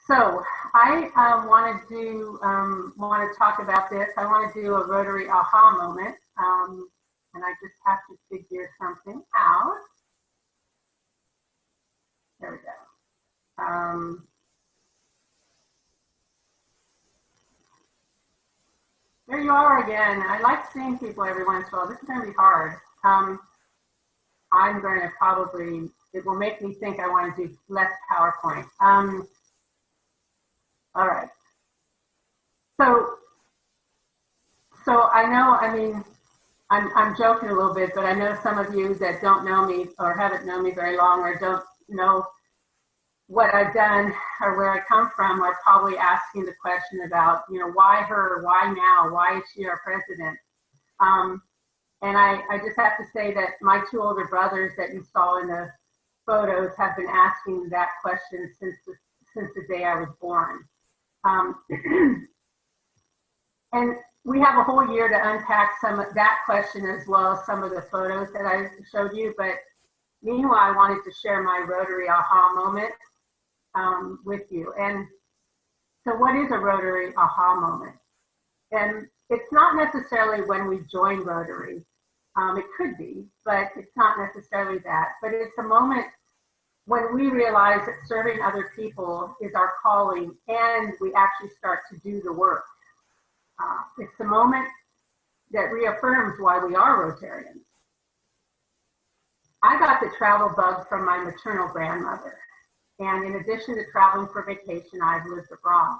So I want to talk about this. I want to do a Rotary aha moment, and I just have to figure something out. There we go. There you are again. I like seeing people every once in a while. This is going to be hard. I'm going to probably, it will make me think I want to do less PowerPoint. All right. So I know, I mean, I'm joking a little bit, but I know some of you that don't know me or haven't known me very long or don't know what I've done or where I come from are probably asking the question about, you know, why her, why now, why is she our president? And I just have to say that my two older brothers that you saw in the photos have been asking that question since the day I was born. And we have a whole year to unpack some of that question as well as some of the photos that I showed you. But meanwhile, I wanted to share my Rotary aha moment with you. And so what is a Rotary aha moment? And it's not necessarily when we join Rotary. It could be, but it's not necessarily that. But it's a moment when we realize that serving other people is our calling and we actually start to do the work. It's a moment that reaffirms why we are Rotarians. I got the travel bug from my maternal grandmother. And in addition to traveling for vacation, I've lived abroad.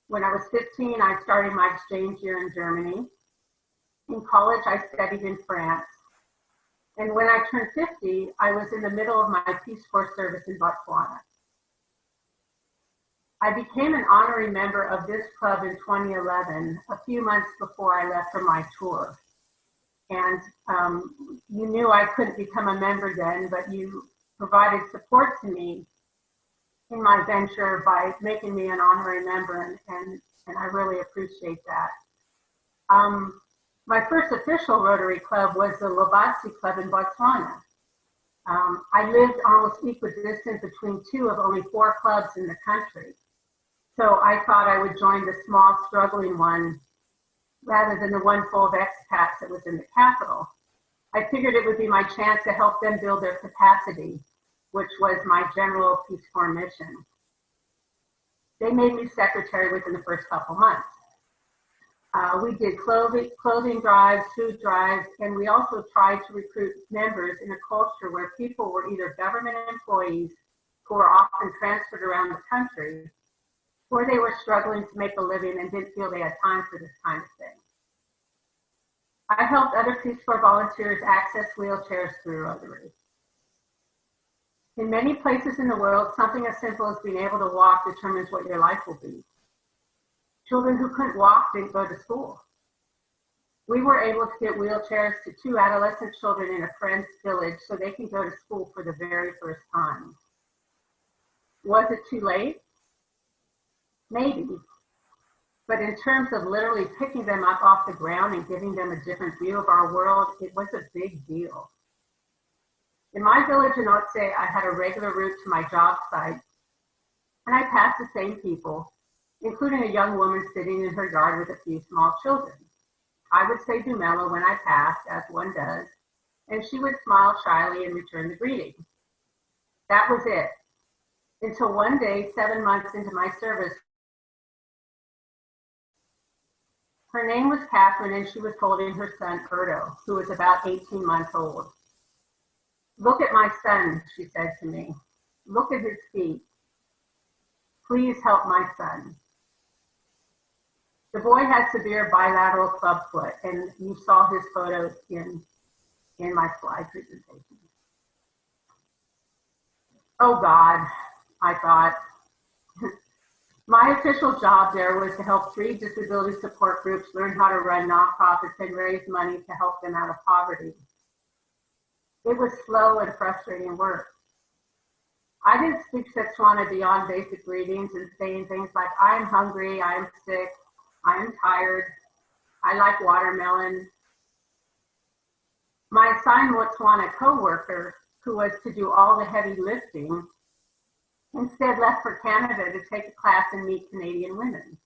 When I was 15, I started my exchange year in Germany. In college, I studied in France. And when I turned 50, I was in the middle of my Peace Corps service in Botswana. I became an honorary member of this club in 2011, a few months before I left for my tour. And you knew I couldn't become a member then, but you provided support to me in my venture by making me an honorary member, and I really appreciate that. My first official Rotary Club was the Lobatse Club in Botswana. I lived almost equidistant between two of only 4 clubs in the country. So I thought I would join the small, struggling one rather than the one full of expats that was in the capital. I figured it would be my chance to help them build their capacity, which was my general Peace Corps mission. They made me secretary within the first couple months. We did clothing drives, food drives, and we also tried to recruit members in a culture where people were either government employees who were often transferred around the country, or they were struggling to make a living and didn't feel they had time for this kind of thing. I helped other Peace Corps volunteers access wheelchairs through Rotary. In many places in the world, something as simple as being able to walk determines what your life will be. Children who couldn't walk didn't go to school. We were able to get wheelchairs to 2 adolescent children in a friend's village so they can go to school for the very first time. Was it too late? Maybe. But in terms of literally picking them up off the ground and giving them a different view of our world, it was a big deal. In my village in Otse, I had a regular route to my job site, and I passed the same people, including a young woman sitting in her yard with a few small children. I would say Dumela when I passed, as one does, and she would smile shyly and return the greeting. That was it. Until one day, 7 months into my service, her name was Catherine, and she was holding her son, Erdo, who was about 18 months old. "Look at my son," she said to me. "Look at his feet. Please help my son." The boy had severe bilateral clubfoot, and you saw his photo in my slide presentation. Oh God, I thought. My official job there was to help 3 disability support groups learn how to run nonprofits and raise money to help them out of poverty. It was slow and frustrating work. I didn't speak Setswana beyond basic greetings and saying things like, "I am hungry, I am sick, I am tired, I like watermelon." My assigned Botswana co-worker, who was to do all the heavy lifting, instead left for Canada to take a class and meet Canadian women.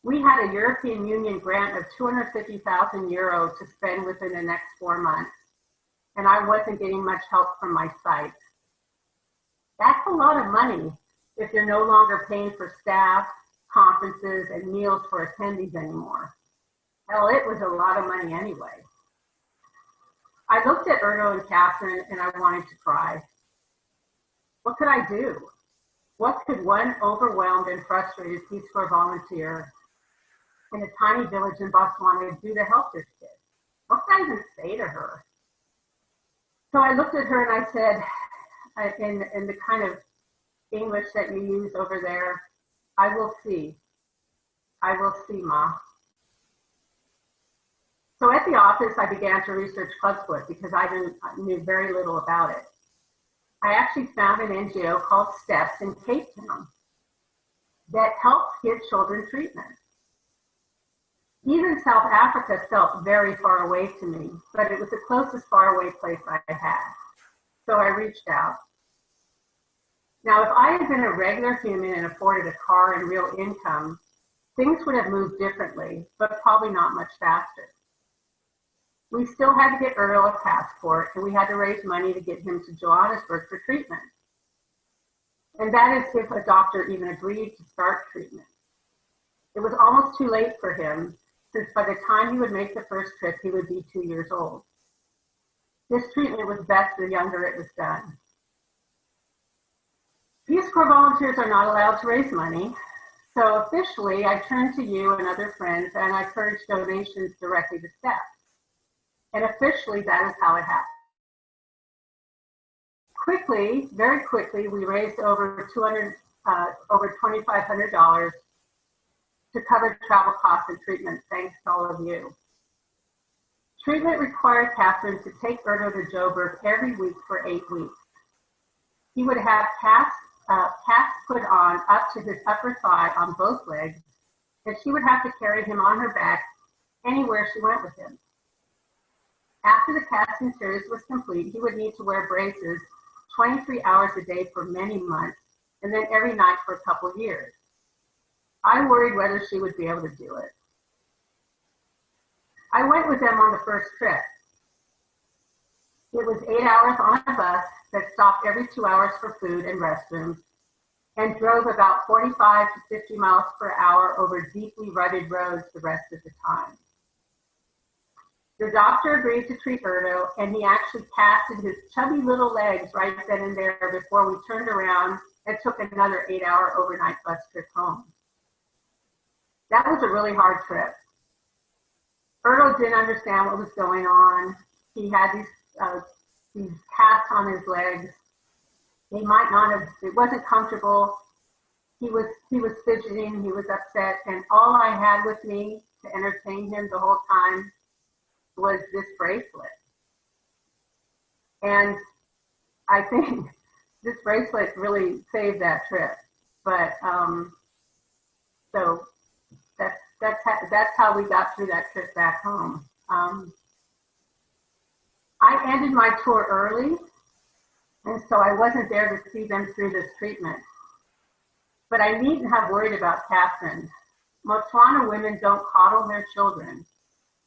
We had a European Union grant of 250,000 euros to spend within the next 4 months, and I wasn't getting much help from my site. That's a lot of money if you're no longer paying for staff, conferences, and meals for attendees anymore. Hell, it was a lot of money anyway. I looked at Erdo and Catherine and I wanted to cry. What could I do? What could one overwhelmed and frustrated Peace Corps volunteer in a tiny village in Botswana do to help this kid? What could I even say to her? So I looked at her and I said, in the kind of English that you use over there, I will see. I will see, Ma. So at the office, I began to research clubfoot because I knew very little about it. I actually found an NGO called STEPS in Cape Town that helps give children treatment. Even South Africa felt very far away to me, but it was the closest faraway place I had. So I reached out. Now, if I had been a regular human and afforded a car and real income, things would have moved differently, but probably not much faster. We still had to get Erdo a passport, and we had to raise money to get him to Johannesburg for treatment. And that is if a doctor even agreed to start treatment. It was almost too late for him, since by the time he would make the first trip, he would be 2 years old. This treatment was best the younger it was done. Peace Corps volunteers are not allowed to raise money, so officially I turned to you and other friends and I encouraged donations directly to STEPS. And officially that is how it happened. Quickly, very quickly, we raised over $2,500 to cover travel costs and treatment, thanks to all of you. Treatment required Catherine to take Erdo to Joburg every week for 8 weeks. He would have casts put on up to his upper thigh on both legs, and she would have to carry him on her back anywhere she went with him. After the casting series was complete, he would need to wear braces 23 hours a day for many months, and then every night for a couple of years. I worried whether she would be able to do it. I went with them on the first trip. It was 8 hours on a bus that stopped every 2 hours for food and restrooms, and drove about 45 to 50 miles per hour over deeply rutted roads the rest of the time. The doctor agreed to treat Erdo, and he actually casted his chubby little legs right then and there before we turned around and took another 8-hour overnight bus trip home. That was a really hard trip. Erdo didn't understand what was going on. He had these casts on his legs. He might not have, it wasn't comfortable. He was fidgeting, he was upset, and all I had with me to entertain him the whole time was this bracelet. And I think this bracelet really saved that trip. But so that's how we got through that trip back home. I ended my tour early, and so I wasn't there to see them through this treatment. But I needn't have worried about Catherine. Botswana women don't coddle their children,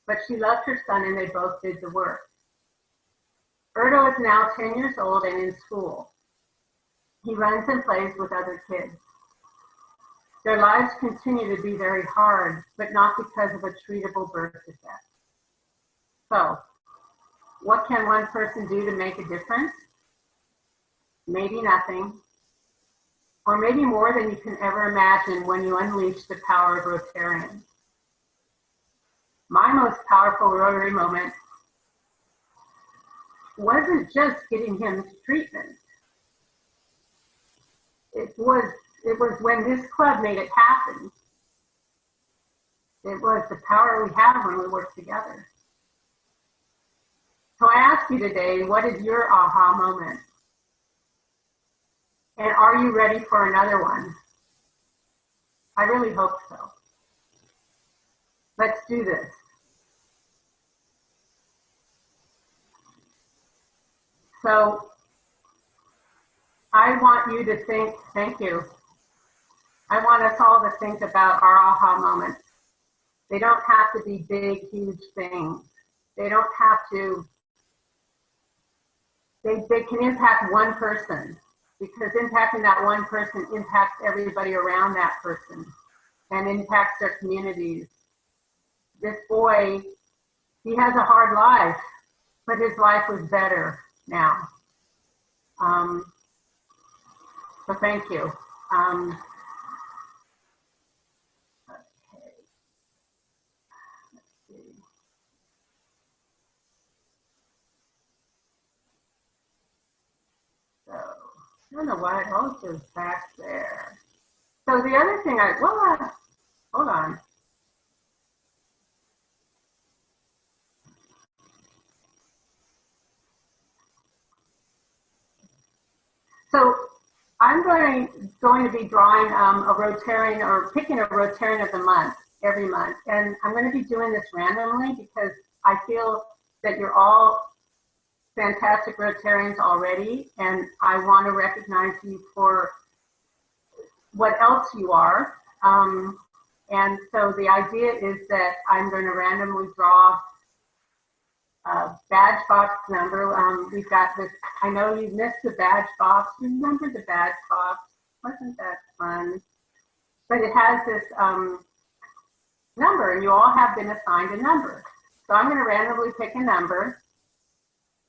but she loved her son and they both did the work. Erdo is now 10 years old and in school. He runs and plays with other kids. Their lives continue to be very hard, but not because of a treatable birth defect. So, what can one person do to make a difference? Maybe nothing, or maybe more than you can ever imagine when you unleash the power of Rotarians. My most powerful Rotary moment wasn't just getting him treatment. It was when this club made it happen. It was the power we have when we work together. So I ask you today, what is your aha moment? And are you ready for another one? I really hope so. Let's do this. So I want you to think, thank you. I want us all to think about our aha moments. They don't have to be big, huge things. They don't have to, they can impact one person, because impacting that one person impacts everybody around that person and impacts their communities. This boy, he has a hard life, but his life was better now. So thank you. Okay. Let's see. So I don't know why it all goes back there. So the other thing hold on. So I'm going to be drawing a Rotarian, or picking a Rotarian of the month every month. And I'm going to be doing this randomly because I feel that you're all fantastic Rotarians already, and I want to recognize you for what else you are. And so the idea is that I'm going to randomly draw a badge box number. We've got this, I know you missed the badge box. Remember the badge box? Wasn't that fun? But it has this number, and you all have been assigned a number. So I'm going to randomly pick a number,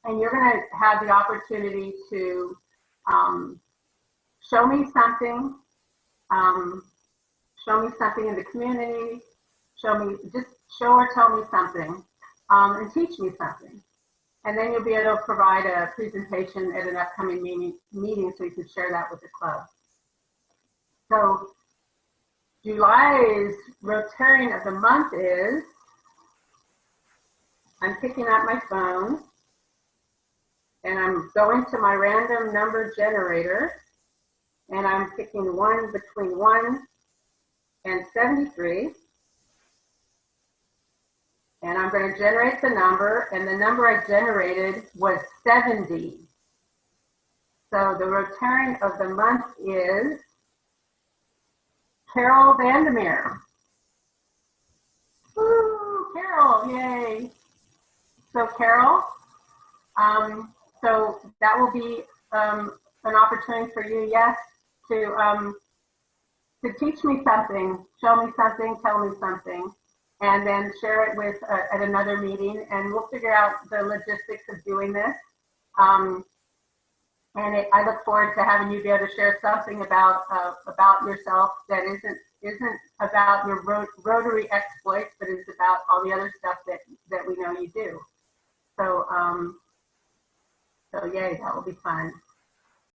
and you're going to have the opportunity to show me something. Show me something in the community. Just show or tell me something, and teach me something. And then you'll be able to provide a presentation at an upcoming meeting so you can share that with the club. So July's Rotarian of the month is, I'm picking up my phone and I'm going to my random number generator, and I'm picking one between 1 and 73. And I'm going to generate the number, and the number I generated was 70. So the Rotarian of the month is Carol Vandermeer. Woo, Carol, yay. So Carol, so that will be an opportunity for you, yes, to teach me something, show me something, tell me something, and then share it with at another meeting, and we'll figure out the logistics of doing this. I look forward to having you be able to share something about yourself that isn't about your Rotary exploits, but is about all the other stuff that we know you do. So, so yay, that will be fun.